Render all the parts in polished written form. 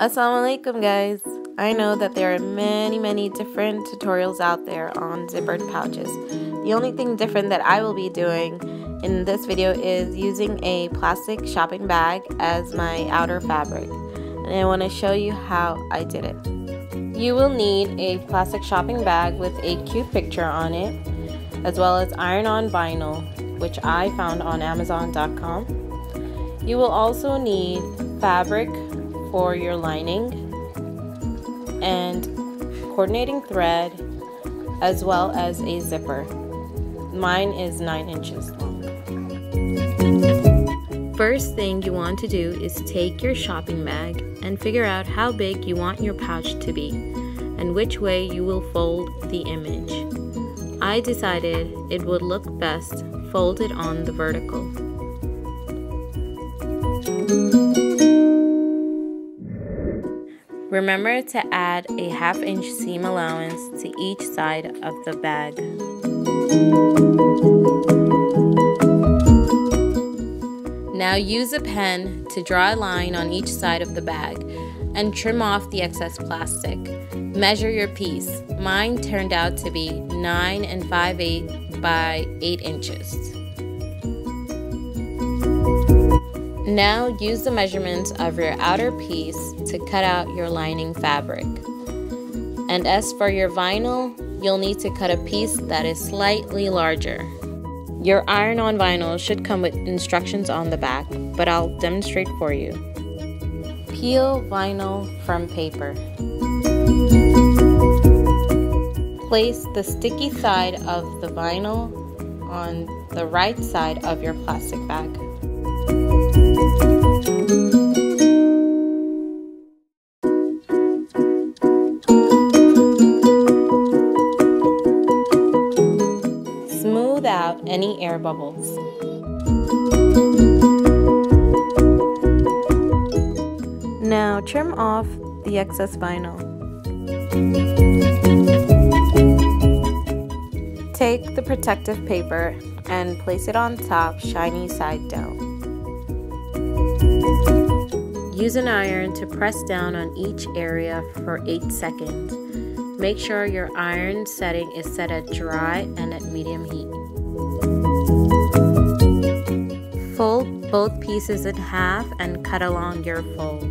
Assalamualaikum guys. I know that there are many different tutorials out there on zippered pouches. The only thing different that I will be doing in this video is using a plastic shopping bag as my outer fabric, and I want to show you how I did it. You will need a plastic shopping bag with a cute picture on it, as well as iron-on vinyl, which I found on Amazon.com. You will also need fabric for your lining and coordinating thread, as well as a zipper. Mine is 9 inches long. First thing you want to do is take your shopping bag and figure out how big you want your pouch to be and which way you will fold the image. I decided it would look best folded on the vertical. Remember to add a 1/2 inch seam allowance to each side of the bag. Now use a pen to draw a line on each side of the bag and trim off the excess plastic. Measure your piece. Mine turned out to be 9 5/8 by 8 inches. Now use the measurements of your outer piece to cut out your lining fabric. And as for your vinyl, you'll need to cut a piece that is slightly larger. Your iron-on vinyl should come with instructions on the back, but I'll demonstrate for you. Peel vinyl from paper. Place the sticky side of the vinyl on the right side of your plastic bag. Smooth out any air bubbles. Now trim off the excess vinyl. Take the protective paper and place it on top, shiny side down. Use an iron to press down on each area for 8 seconds. Make sure your iron setting is set at dry and at medium heat. Fold both pieces in half and cut along your fold.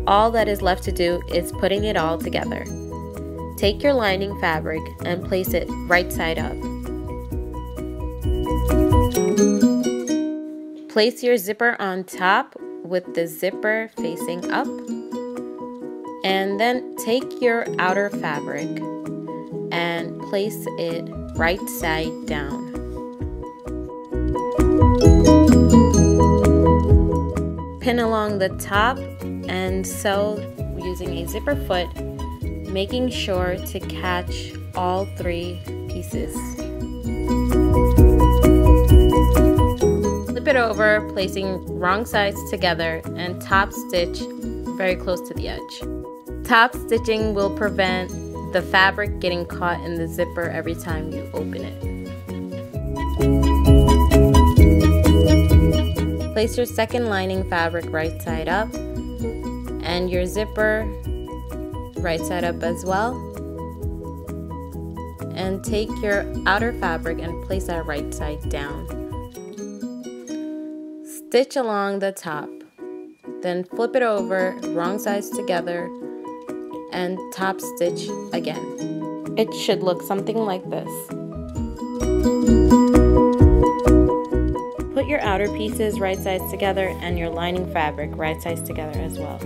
All that is left to do is putting it all together. Take your lining fabric and place it right side up. Place your zipper on top with the zipper facing up, and then take your outer fabric and place it right side down. Pin along the top and sew using a zipper foot, making sure to catch all 3 pieces. Flip it over, placing wrong sides together, and top stitch very close to the edge. Top stitching will prevent the fabric getting caught in the zipper every time you open it. Place your second lining fabric right side up and your zipper right side up as well. And take your outer fabric and place that right side down. Stitch along the top, then flip it over, wrong sides together, and top stitch again. It should look something like this. Put your outer pieces right sides together and your lining fabric right sides together as well.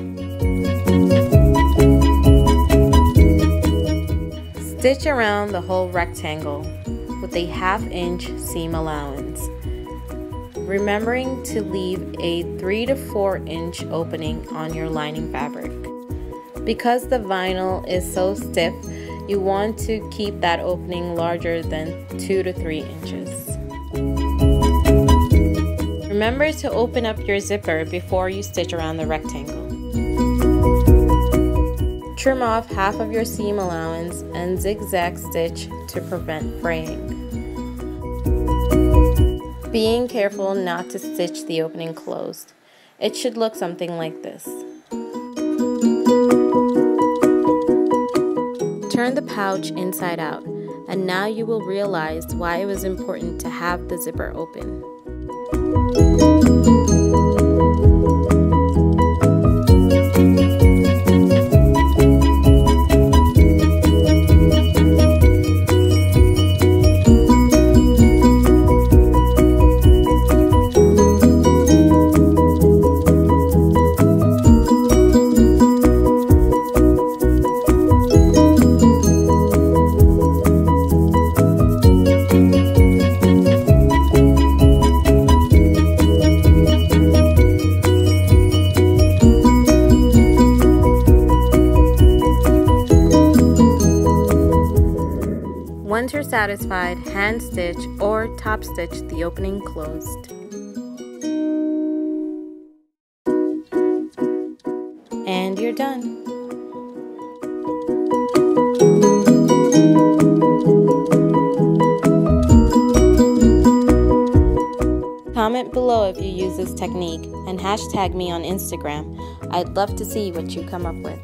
Stitch around the whole rectangle with a 1/2 inch seam allowance, remembering to leave a 3 to 4 inch opening on your lining fabric. Because the vinyl is so stiff, you want to keep that opening larger than 2 to 3 inches. Remember to open up your zipper before you stitch around the rectangle. Trim off half of your seam allowance and zigzag stitch to prevent fraying. Being careful not to stitch the opening closed. It should look something like this. Turn the pouch inside out, and now you will realize why it was important to have the zipper open. Once you're satisfied, hand stitch or top stitch the opening closed. And you're done. Comment below if you use this technique and hashtag me on Instagram. I'd love to see what you come up with.